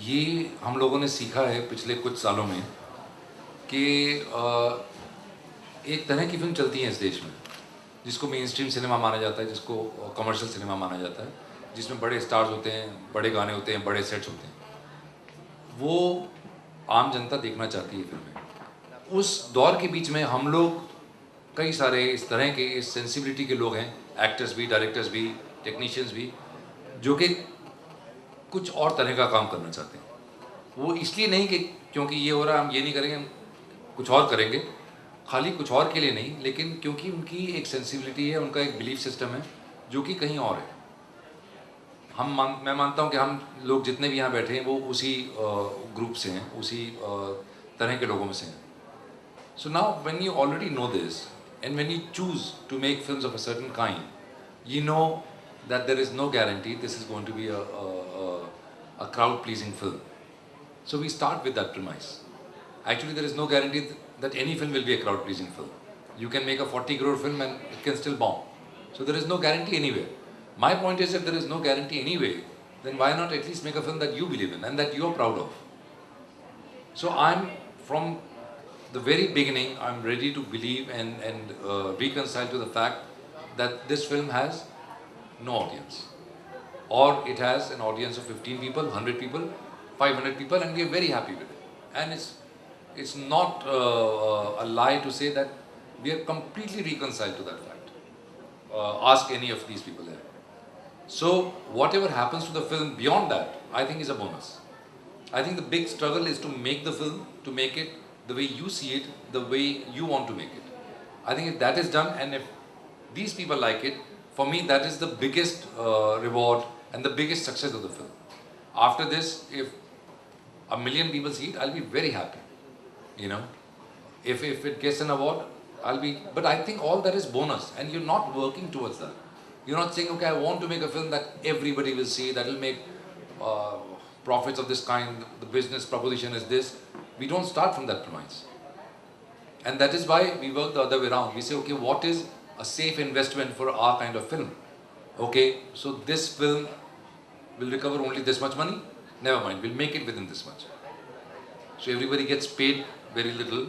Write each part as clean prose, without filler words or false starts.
ये हम लोगों ने सीखा है पिछले कुछ सालों में कि एक तरह की फिल्म चलती है इस देश में जिसको मेन स्ट्रीम सिनेमा माना जाता है, जिसको कमर्शियल सिनेमा माना जाता है, जिसमें बड़े स्टार्स होते हैं, बड़े गाने होते हैं, बड़े सेट्स होते हैं। वो आम जनता देखना चाहती है फिल्में। उस दौर के बीच में हम लोग कई सारे इस तरह के, इस सेंसिबिलिटी के लोग हैं, एक्टर्स भी, डायरेक्टर्स भी, टेक्नीशियंस भी, जो कि कुछ और तरह का काम करना चाहते हैं। वो इसलिए नहीं कि क्योंकि ये हो रहा है हम ये नहीं करेंगे, हम कुछ और करेंगे, खाली कुछ और के लिए नहीं, लेकिन क्योंकि उनकी एक सेंसिबिलिटी है, उनका एक बिलीफ सिस्टम है जो कि कहीं और है। मैं मानता हूँ कि हम लोग जितने भी यहाँ बैठे हैं वो उसी ग्रुप से हैं, उसी तरह के लोगों में से हैं। So now when you already know this and when you choose to make films of a certain kind, you know that there is no guarantee this is going to be a crowd pleasing film. So we start with that premise. Actually there is no guarantee that any film will be a crowd pleasing film. You can make a 40 crore film and it can still bomb. So there is no guarantee anyway. My point is, if there is no guarantee anyway, then why not at least make a film that you believe in and that you are proud of? So I'm, from the very beginning, I'm ready to believe and reconcile to the fact that this film has no audience. Or it has an audience of 15 people, 100 people, 500 people, and we are very happy with it. And it's not a lie to say that we are completely reconciled to that fact. Ask any of these people there. So whatever happens to the film beyond that, I think is a bonus. I think the big struggle is to make the film, to make it the way you see it, the way you want to make it. I think if that is done and if these people like it, for me that is the biggest reward and the biggest success of the film. After this, if a million people see it, I'll be very happy. You know, if it gets an award, I'll be, but I think all that is bonus and you're not working towards that. You're not saying, okay, I want to make a film that everybody will see, that will make profits of this kind, the business proposition is this. We don't start from that premise. And that is why we work the other way around. We say, okay, what is a safe investment for our kind of film? Okay, so this film will recover only this much money? Never mind, we'll make it within this much. So everybody gets paid very little,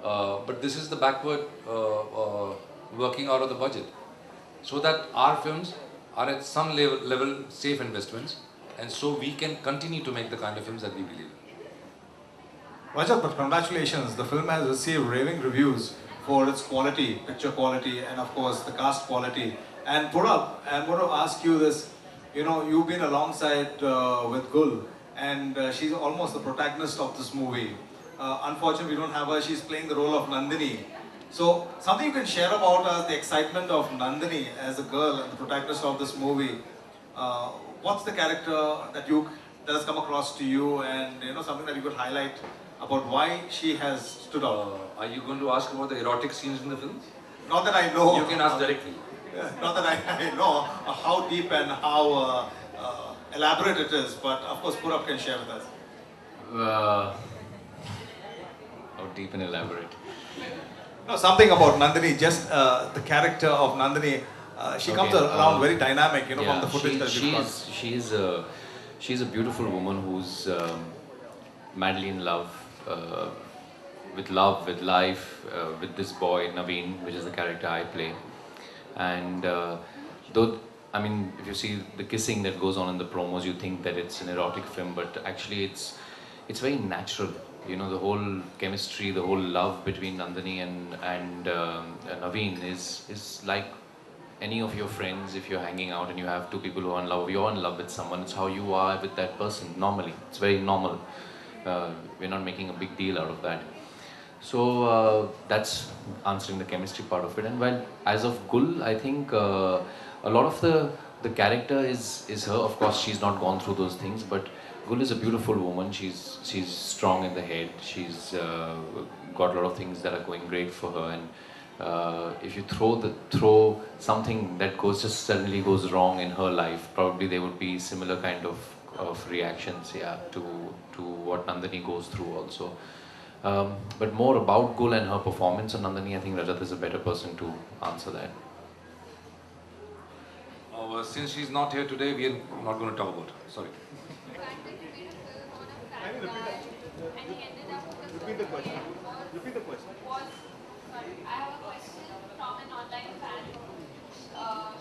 but this is the backward working out of the budget. So that our films are at some level safe investments, and so we can continue to make the kind of films that we believe in. Rajat, but congratulations. The film has received raving reviews for its quality, picture quality, and of course the cast quality. And Purab, I'm going to ask you this. You know, you've been alongside with Gul, and she's almost the protagonist of this movie. Unfortunately, we don't have her. She's playing the role of Nandini. So, something you can share about the excitement of Nandini as a girl and the protagonist of this movie. What's the character that has come across to you, and you know, something that you could highlight about why she has stood out? Are you going to ask about the erotic scenes in the film? Not that I know. You can ask directly. Not that I know how deep and how elaborate it is, but of course Purab can share with us. How deep and elaborate? No, something about Nandini, just the character of Nandini. She comes around very dynamic, you know, from the footage that we've got. She's a beautiful woman who's madly in love, with life, with this boy Naveen, which is the character I play. And though, I mean, if you see the kissing that goes on in the promos, you think that it's an erotic film, but actually it's very natural. You know, the whole chemistry, the whole love between Nandini and Naveen is like any of your friends. If you're hanging out and you have two people who are in love, you're in love with someone, it's how you are with that person normally. It's very normal. We're not making a big deal out of that. So that's answering the chemistry part of it. And well, as of Gul, I think a lot of the character is her. Of course, she's not gone through those things, but Gul is a beautiful woman. She's strong in the head. She's got a lot of things that are going great for her. And if you throw something that just suddenly goes wrong in her life, probably there would be similar kind of reactions, yeah, to what Nandini goes through also. But more about Gul and her performance on Nandini, I think Rajat is a better person to answer that. Since she's not here today, we are not going to talk about her. Sorry. fact that you made a film on a fat guy and he ended up with a Repeat the question. Repeat the question. Sorry, I have a question from an online fan.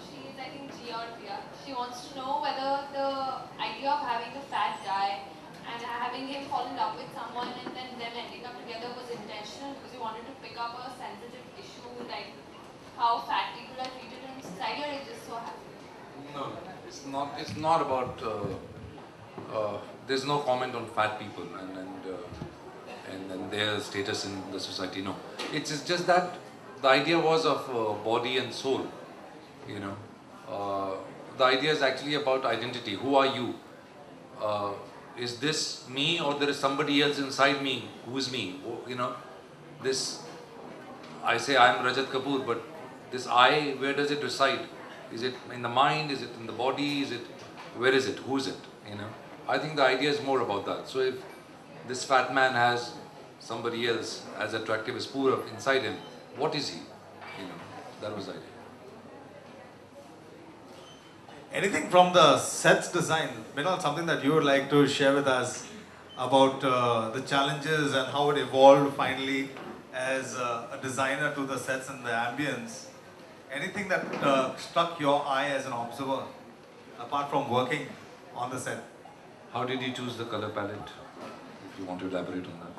She is, I think, Georgia. She wants to know whether the idea of having a fat guy and having him fall in love with someone and then them ending up together was intentional because you wanted to pick up a sensitive issue like how fat people are treated in society, or it just so happened? No, it's not. It's not about. There's no comment on fat people and their status in the society. No, it's just that the idea was of body and soul. You know, the idea is actually about identity. Who are you? Is this me, or there is somebody else inside me who is me? You know, this. I say I am Rajat Kapoor, but this I, where does it reside? Is it in the mind? Is it in the body? Is it, where is it? Who is it? You know, I think the idea is more about that. So if this fat man has somebody else as attractive as Purab inside him, what is he? You know, that was the idea. Anything from the sets design, Vinod, something that you would like to share with us about the challenges and how it evolved finally as a designer to the sets and the ambience? Anything that struck your eye as an observer, apart from working on the set? How did you choose the color palette? If you want to elaborate on that.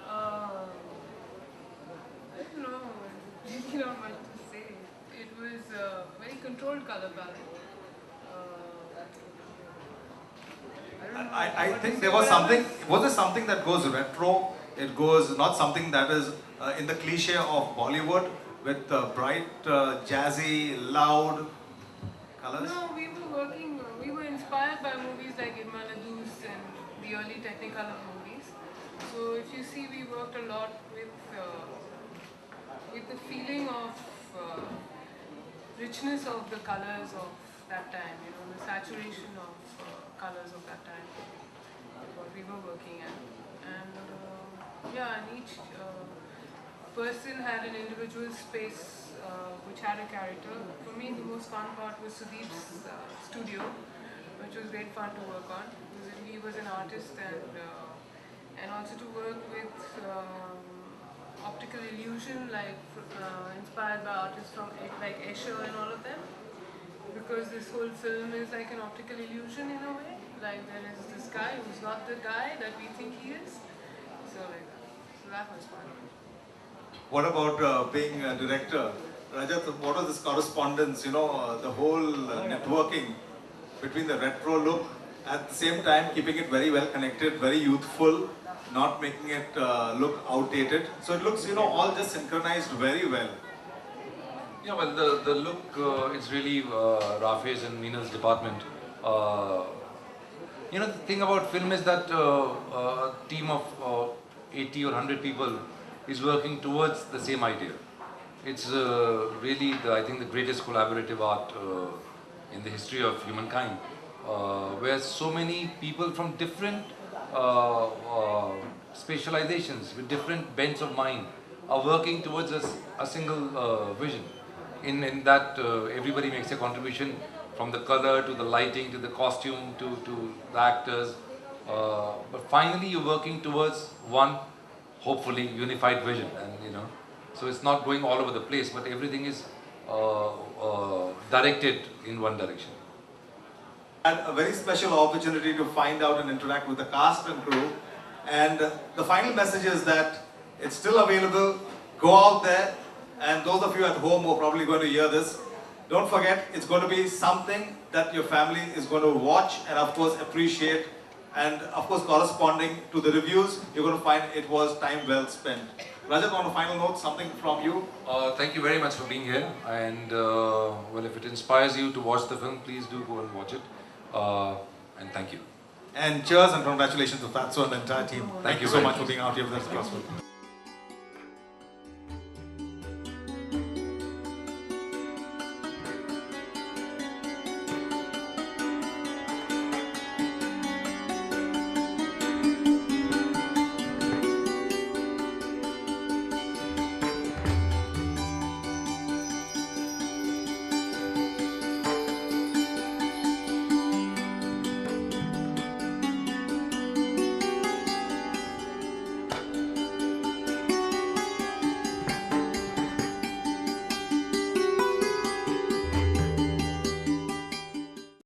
I don't know, really not much to say. It was a very controlled color palette. I think there was something, was there something that goes retro? It goes, not something that is in the cliche of Bollywood with bright, jazzy, loud colors? No, we were inspired by movies like Irmanadus and the early Technicolor movies. So if you see, we worked a lot with the feeling of richness of the colors of that time, you know, the saturation of colors of that time, what we were working at. And yeah, and each person had an individual space which had a character. For me, the most fun part was Sudeep's studio, which was great fun to work on, because he was an artist, and also to work with optical illusion, like inspired by artists from like Escher and all of them, because this whole film is like an optical illusion in a way. Like there is this guy who's not the guy that we think he is. So like that. So that was fun. What about being a director? Rajat, what was this correspondence, you know, the whole networking between the retro look, at the same time keeping it very well connected, very youthful, not making it look outdated. So it looks, you know, all just synchronized very well. Yeah, well, the look, it's really Rafe's and Meenal's department. You know, the thing about film is that a team of 80 or 100 people is working towards the same idea. It's really, I think, the greatest collaborative art in the history of humankind, where so many people from different specializations, with different bents of mind, are working towards a single vision. In that, everybody makes a contribution, from the color to the lighting to the costume to the actors. But finally, you're working towards one, hopefully, unified vision. And you know, so it's not going all over the place, but everything is directed in one direction. Had a very special opportunity to find out and interact with the cast and crew. And the final message is that it's still available. Go out there. And those of you at home who are probably going to hear this, don't forget, it's going to be something that your family is going to watch and of course appreciate. And of course, corresponding to the reviews, you're going to find it was time well spent. Rajat, on a final note, something from you? Thank you very much for being here. And well, if it inspires you to watch the film, please do go and watch it. And thank you. And cheers and congratulations to Fatso and the entire team. Thank you so very much for being out here with us, Crossword.